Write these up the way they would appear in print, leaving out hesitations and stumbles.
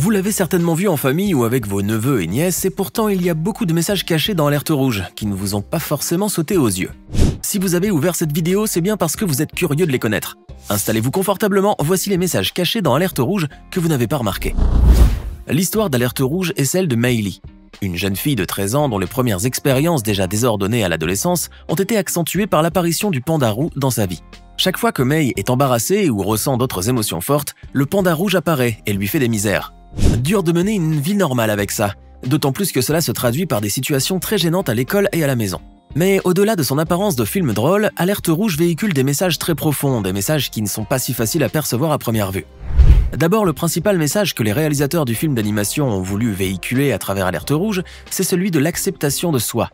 Vous l'avez certainement vu en famille ou avec vos neveux et nièces, et pourtant il y a beaucoup de messages cachés dans Alerte Rouge qui ne vous ont pas forcément sauté aux yeux. Si vous avez ouvert cette vidéo, c'est bien parce que vous êtes curieux de les connaître. Installez-vous confortablement, voici les messages cachés dans Alerte Rouge que vous n'avez pas remarqués. L'histoire d'Alerte Rouge est celle de Mei Lee, une jeune fille de 13 ans dont les premières expériences déjà désordonnées à l'adolescence ont été accentuées par l'apparition du panda roux dans sa vie. Chaque fois que Mei est embarrassée ou ressent d'autres émotions fortes, le panda rouge apparaît et lui fait des misères. Dur de mener une vie normale avec ça, d'autant plus que cela se traduit par des situations très gênantes à l'école et à la maison. Mais au-delà de son apparence de film drôle, Alerte Rouge véhicule des messages très profonds, des messages qui ne sont pas si faciles à percevoir à première vue. D'abord, le principal message que les réalisateurs du film d'animation ont voulu véhiculer à travers Alerte Rouge, c'est celui de l'acceptation de soi.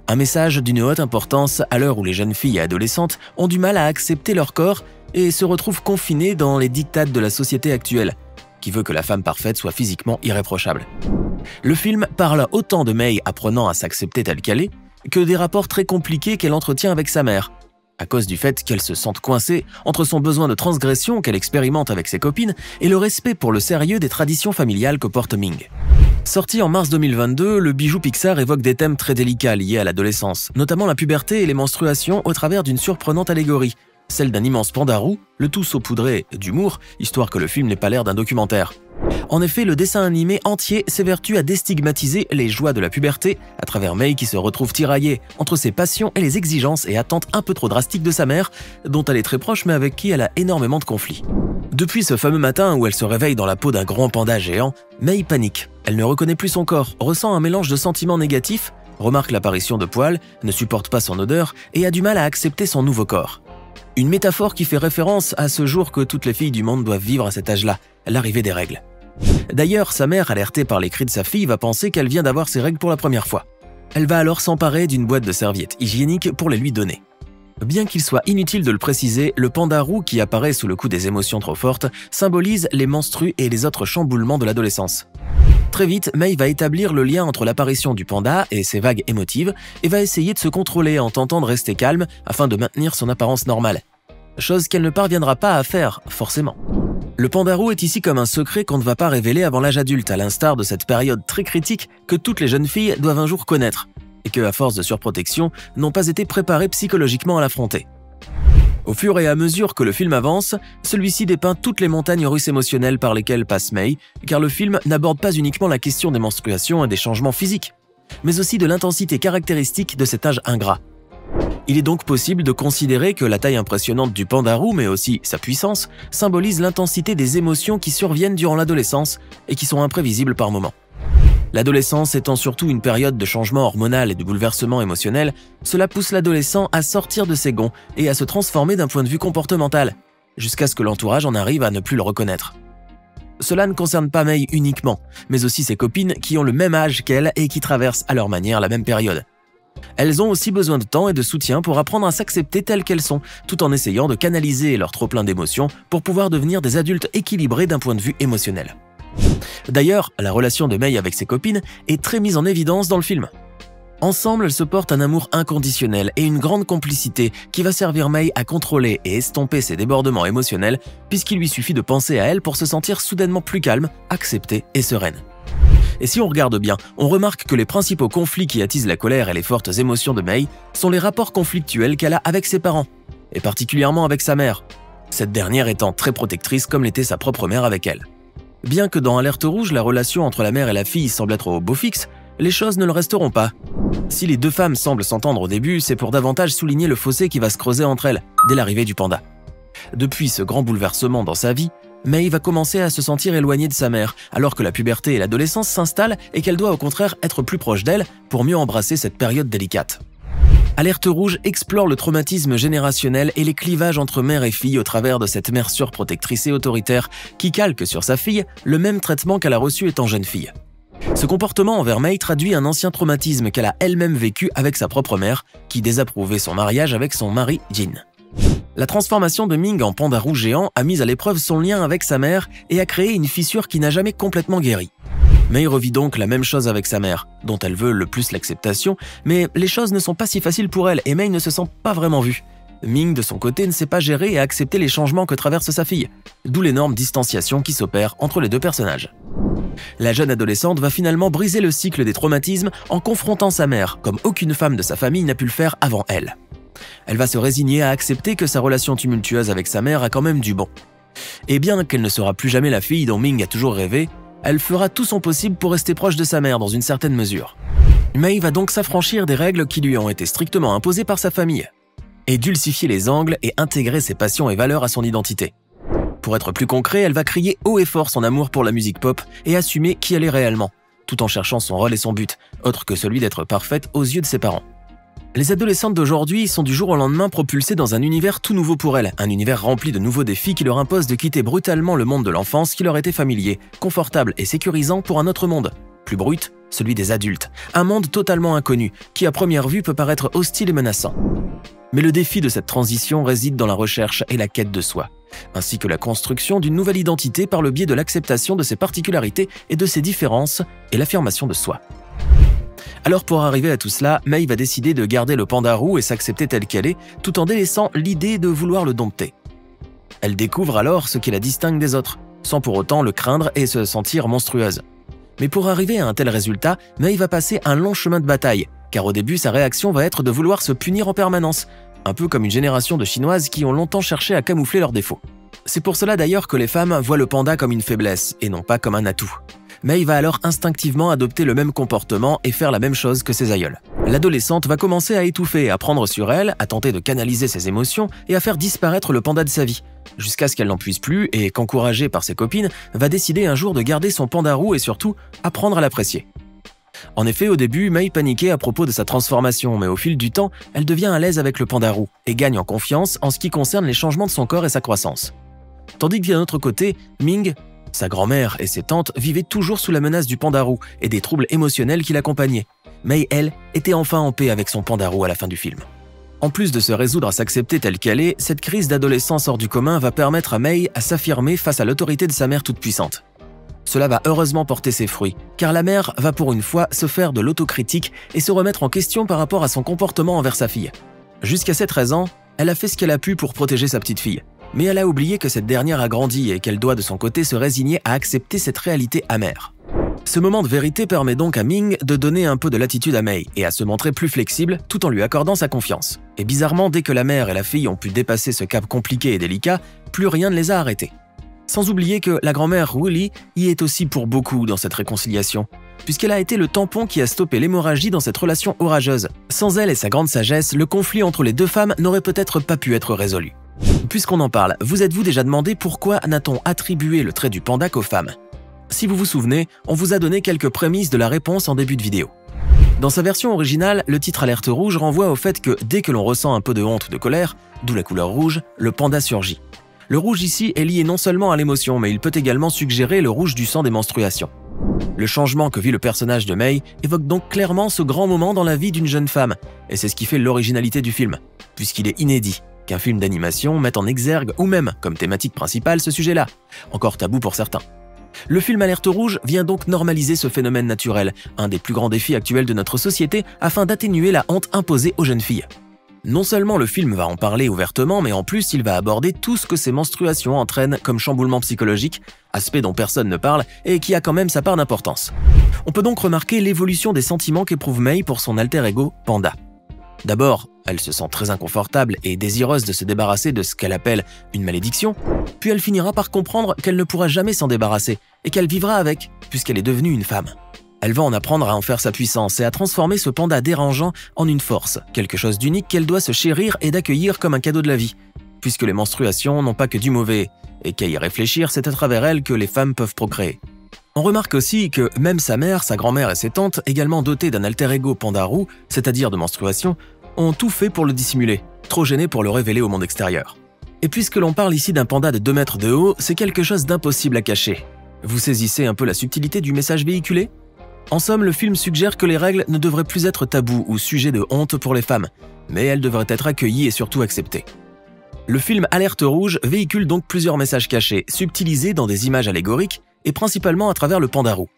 Un message d'une haute importance à l'heure où les jeunes filles et adolescentes ont du mal à accepter leur corps et se retrouvent confinées dans les diktats de la société actuelle, qui veut que la femme parfaite soit physiquement irréprochable. Le film parle autant de Mei apprenant à s'accepter telle qu'elle est, que des rapports très compliqués qu'elle entretient avec sa mère, à cause du fait qu'elle se sente coincée entre son besoin de transgression qu'elle expérimente avec ses copines et le respect pour le sérieux des traditions familiales que porte Ming. Sorti en mars 2022, le bijou Pixar évoque des thèmes très délicats liés à l'adolescence, notamment la puberté et les menstruations au travers d'une surprenante allégorie, celle d'un immense panda roux, le tout saupoudré d'humour, histoire que le film n'ait pas l'air d'un documentaire. En effet, le dessin animé entier s'évertue à déstigmatiser les joies de la puberté à travers Mei qui se retrouve tiraillée entre ses passions et les exigences et attentes un peu trop drastiques de sa mère, dont elle est très proche mais avec qui elle a énormément de conflits. Depuis ce fameux matin où elle se réveille dans la peau d'un grand panda géant, Mei panique. Elle ne reconnaît plus son corps, ressent un mélange de sentiments négatifs, remarque l'apparition de poils, ne supporte pas son odeur et a du mal à accepter son nouveau corps. Une métaphore qui fait référence à ce jour que toutes les filles du monde doivent vivre à cet âge-là, l'arrivée des règles. D'ailleurs, sa mère, alertée par les cris de sa fille, va penser qu'elle vient d'avoir ses règles pour la première fois. Elle va alors s'emparer d'une boîte de serviettes hygiéniques pour les lui donner. Bien qu'il soit inutile de le préciser, le panda roux qui apparaît sous le coup des émotions trop fortes symbolise les menstrues et les autres chamboulements de l'adolescence. Très vite, Mei va établir le lien entre l'apparition du panda et ses vagues émotives et va essayer de se contrôler en tentant de rester calme afin de maintenir son apparence normale. Chose qu'elle ne parviendra pas à faire, forcément. Le panda roux est ici comme un secret qu'on ne va pas révéler avant l'âge adulte, à l'instar de cette période très critique que toutes les jeunes filles doivent un jour connaître, et que, à force de surprotection, n'ont pas été préparées psychologiquement à l'affronter. Au fur et à mesure que le film avance, celui-ci dépeint toutes les montagnes russes émotionnelles par lesquelles passe Mei, car le film n'aborde pas uniquement la question des menstruations et des changements physiques, mais aussi de l'intensité caractéristique de cet âge ingrat. Il est donc possible de considérer que la taille impressionnante du panda roux, mais aussi sa puissance, symbolise l'intensité des émotions qui surviennent durant l'adolescence et qui sont imprévisibles par moments. L'adolescence étant surtout une période de changement hormonal et de bouleversement émotionnel, cela pousse l'adolescent à sortir de ses gonds et à se transformer d'un point de vue comportemental, jusqu'à ce que l'entourage en arrive à ne plus le reconnaître. Cela ne concerne pas Mei uniquement, mais aussi ses copines qui ont le même âge qu'elle et qui traversent à leur manière la même période. Elles ont aussi besoin de temps et de soutien pour apprendre à s'accepter telles qu'elles sont, tout en essayant de canaliser leur trop-plein d'émotions pour pouvoir devenir des adultes équilibrés d'un point de vue émotionnel. D'ailleurs, la relation de Mei avec ses copines est très mise en évidence dans le film. Ensemble, elles se portent un amour inconditionnel et une grande complicité qui va servir Mei à contrôler et estomper ses débordements émotionnels puisqu'il lui suffit de penser à elle pour se sentir soudainement plus calme, acceptée et sereine. Et si on regarde bien, on remarque que les principaux conflits qui attisent la colère et les fortes émotions de Mei sont les rapports conflictuels qu'elle a avec ses parents, et particulièrement avec sa mère, cette dernière étant très protectrice comme l'était sa propre mère avec elle. Bien que dans Alerte Rouge, la relation entre la mère et la fille semble être au beau fixe, les choses ne le resteront pas. Si les deux femmes semblent s'entendre au début, c'est pour davantage souligner le fossé qui va se creuser entre elles, dès l'arrivée du panda. Depuis ce grand bouleversement dans sa vie, Mei va commencer à se sentir éloignée de sa mère, alors que la puberté et l'adolescence s'installent et qu'elle doit au contraire être plus proche d'elle pour mieux embrasser cette période délicate. Alerte Rouge explore le traumatisme générationnel et les clivages entre mère et fille au travers de cette mère surprotectrice et autoritaire qui calque sur sa fille le même traitement qu'elle a reçu étant jeune fille. Ce comportement envers Mei traduit un ancien traumatisme qu'elle a elle-même vécu avec sa propre mère, qui désapprouvait son mariage avec son mari Jin. La transformation de Ming en panda roux géant a mis à l'épreuve son lien avec sa mère et a créé une fissure qui n'a jamais complètement guéri. Mei revit donc la même chose avec sa mère, dont elle veut le plus l'acceptation, mais les choses ne sont pas si faciles pour elle et Mei ne se sent pas vraiment vue. Ming, de son côté, ne sait pas gérer et accepter les changements que traverse sa fille, d'où l'énorme distanciation qui s'opère entre les deux personnages. La jeune adolescente va finalement briser le cycle des traumatismes en confrontant sa mère, comme aucune femme de sa famille n'a pu le faire avant elle. Elle va se résigner à accepter que sa relation tumultueuse avec sa mère a quand même du bon. Et bien qu'elle ne sera plus jamais la fille dont Ming a toujours rêvé, elle fera tout son possible pour rester proche de sa mère dans une certaine mesure. Mei va donc s'affranchir des règles qui lui ont été strictement imposées par sa famille, et dulcifier les angles et intégrer ses passions et valeurs à son identité. Pour être plus concret, elle va crier haut et fort son amour pour la musique pop et assumer qui elle est réellement, tout en cherchant son rôle et son but, autre que celui d'être parfaite aux yeux de ses parents. Les adolescentes d'aujourd'hui sont du jour au lendemain propulsées dans un univers tout nouveau pour elles, un univers rempli de nouveaux défis qui leur imposent de quitter brutalement le monde de l'enfance qui leur était familier, confortable et sécurisant pour un autre monde, plus brut, celui des adultes, un monde totalement inconnu, qui à première vue peut paraître hostile et menaçant. Mais le défi de cette transition réside dans la recherche et la quête de soi, ainsi que la construction d'une nouvelle identité par le biais de l'acceptation de ses particularités et de ses différences et l'affirmation de soi. Alors pour arriver à tout cela, Mei va décider de garder le panda roux et s'accepter telle qu'elle est, tout en délaissant l'idée de vouloir le dompter. Elle découvre alors ce qui la distingue des autres, sans pour autant le craindre et se sentir monstrueuse. Mais pour arriver à un tel résultat, Mei va passer un long chemin de bataille, car au début sa réaction va être de vouloir se punir en permanence, un peu comme une génération de Chinoises qui ont longtemps cherché à camoufler leurs défauts. C'est pour cela d'ailleurs que les femmes voient le panda comme une faiblesse et non pas comme un atout. Mei va alors instinctivement adopter le même comportement et faire la même chose que ses aïeuls. L'adolescente va commencer à étouffer, à prendre sur elle, à tenter de canaliser ses émotions et à faire disparaître le panda de sa vie, jusqu'à ce qu'elle n'en puisse plus et qu'encouragée par ses copines, va décider un jour de garder son panda roux et surtout apprendre à l'apprécier. En effet, au début, Mei paniquait à propos de sa transformation, mais au fil du temps, elle devient à l'aise avec le panda roux et gagne en confiance en ce qui concerne les changements de son corps et sa croissance. Tandis que d'un autre côté, Ming, sa grand-mère et ses tantes vivaient toujours sous la menace du panda roux et des troubles émotionnels qui l'accompagnaient. Mei, elle, était enfin en paix avec son panda roux à la fin du film. En plus de se résoudre à s'accepter telle qu'elle est, cette crise d'adolescence hors du commun va permettre à Mei à s'affirmer face à l'autorité de sa mère toute puissante. Cela va heureusement porter ses fruits, car la mère va pour une fois se faire de l'autocritique et se remettre en question par rapport à son comportement envers sa fille. Jusqu'à ses 13 ans, elle a fait ce qu'elle a pu pour protéger sa petite fille. Mais elle a oublié que cette dernière a grandi et qu'elle doit de son côté se résigner à accepter cette réalité amère. Ce moment de vérité permet donc à Ming de donner un peu de latitude à Mei et à se montrer plus flexible tout en lui accordant sa confiance. Et bizarrement, dès que la mère et la fille ont pu dépasser ce cap compliqué et délicat, plus rien ne les a arrêtés. Sans oublier que la grand-mère Willy y est aussi pour beaucoup dans cette réconciliation, puisqu'elle a été le tampon qui a stoppé l'hémorragie dans cette relation orageuse. Sans elle et sa grande sagesse, le conflit entre les deux femmes n'aurait peut-être pas pu être résolu. Puisqu'on en parle, vous êtes-vous déjà demandé pourquoi n'a-t-on attribué le trait du panda qu'aux femmes? Si vous vous souvenez, on vous a donné quelques prémices de la réponse en début de vidéo. Dans sa version originale, le titre Alerte rouge renvoie au fait que dès que l'on ressent un peu de honte ou de colère, d'où la couleur rouge, le panda surgit. Le rouge ici est lié non seulement à l'émotion, mais il peut également suggérer le rouge du sang des menstruations. Le changement que vit le personnage de Mei évoque donc clairement ce grand moment dans la vie d'une jeune femme, et c'est ce qui fait l'originalité du film, puisqu'il est inédit qu'un film d'animation mette en exergue ou même comme thématique principale ce sujet-là, encore tabou pour certains. Le film Alerte rouge vient donc normaliser ce phénomène naturel, un des plus grands défis actuels de notre société, afin d'atténuer la honte imposée aux jeunes filles. Non seulement le film va en parler ouvertement, mais en plus il va aborder tout ce que ces menstruations entraînent comme chamboulement psychologique, aspect dont personne ne parle et qui a quand même sa part d'importance. On peut donc remarquer l'évolution des sentiments qu'éprouve Mei pour son alter ego Panda. D'abord, elle se sent très inconfortable et désireuse de se débarrasser de ce qu'elle appelle une malédiction, puis elle finira par comprendre qu'elle ne pourra jamais s'en débarrasser et qu'elle vivra avec, puisqu'elle est devenue une femme. Elle va en apprendre à en faire sa puissance et à transformer ce panda dérangeant en une force, quelque chose d'unique qu'elle doit se chérir et d'accueillir comme un cadeau de la vie, puisque les menstruations n'ont pas que du mauvais, et qu'à y réfléchir, c'est à travers elles que les femmes peuvent procréer. On remarque aussi que même sa mère, sa grand-mère et ses tantes, également dotées d'un alter ego panda roux, c'est-à-dire de menstruation, ont tout fait pour le dissimuler, trop gênées pour le révéler au monde extérieur. Et puisque l'on parle ici d'un panda de 2 mètres de haut, c'est quelque chose d'impossible à cacher. Vous saisissez un peu la subtilité du message véhiculé ? En somme, le film suggère que les règles ne devraient plus être tabous ou sujets de honte pour les femmes, mais elles devraient être accueillies et surtout acceptées. Le film Alerte rouge véhicule donc plusieurs messages cachés, subtilisés dans des images allégoriques, et principalement à travers le panda roux.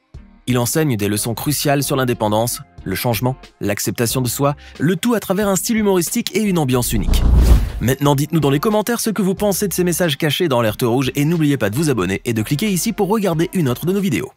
Il enseigne des leçons cruciales sur l'indépendance, le changement, l'acceptation de soi, le tout à travers un style humoristique et une ambiance unique. Maintenant, dites-nous dans les commentaires ce que vous pensez de ces messages cachés dans l'alerte rouge et n'oubliez pas de vous abonner et de cliquer ici pour regarder une autre de nos vidéos.